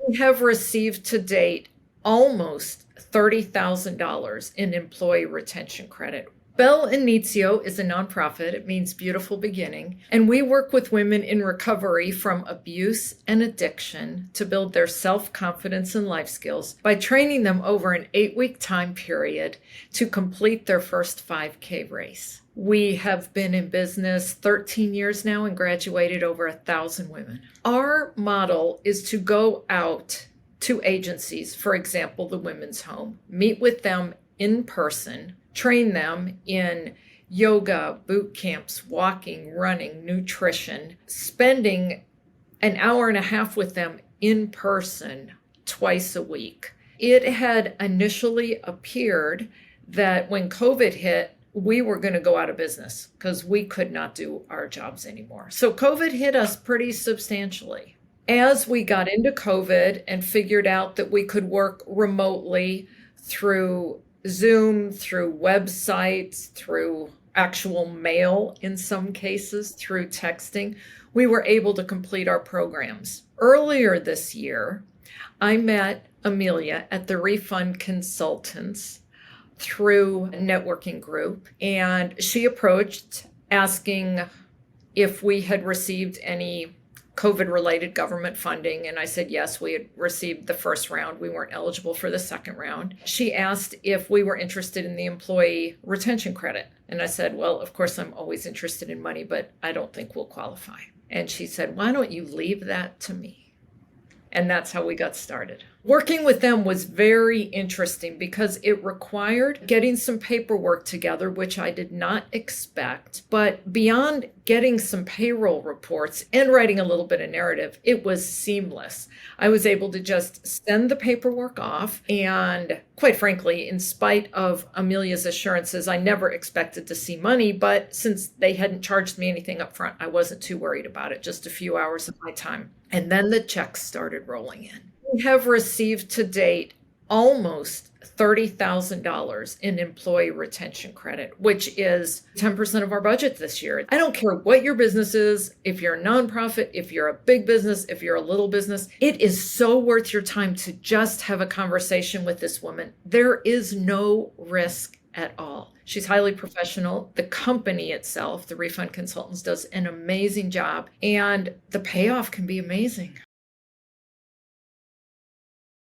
We have received to date almost $30,000 in employee retention credit. Inizio is a nonprofit. It means beautiful beginning. And we work with women in recovery from abuse and addiction to build their self-confidence and life skills by training them over an 8-week time period to complete their first 5K race. We have been in business 13 years now and graduated over 1,000 women. Our model is to go out to agencies, for example, the Women's Home, meet with them in person, train them in yoga, boot camps, walking, running, nutrition, spending an hour and a half with them in person twice a week. It had initially appeared that when COVID hit, we were going to go out of business because we could not do our jobs anymore. So COVID hit us pretty substantially. As we got into COVID and figured out that we could work remotely through Zoom, through websites, through actual mail in some cases, through texting, we were able to complete our programs. Earlier this year, I met Amelia at the Refund Consultants through a networking group, and she approached asking if we had received any COVID-related government funding, and I said yes, we had received the first round. We weren't eligible for the second round. She asked if we were interested in the employee retention credit, and I said, well, of course I'm always interested in money, but I don't think we'll qualify. And she said, why don't you leave that to me? And that's how we got started. Working with them was very interesting because it required getting some paperwork together, which I did not expect. But beyond getting some payroll reports and writing a little bit of narrative, it was seamless. I was able to just send the paperwork off. And quite frankly, in spite of Amelia's assurances, I never expected to see money. But since they hadn't charged me anything up front, I wasn't too worried about it, just a few hours of my time. And then the checks started rolling in. We have received to date almost $30,000 in employee retention credit, which is 10% of our budget this year. I don't care what your business is, if you're a nonprofit, if you're a big business, if you're a little business, it is so worth your time to just have a conversation with this woman. There is no risk at all. She's highly professional. The company itself, the Refund Consultants, does an amazing job, and the payoff can be amazing.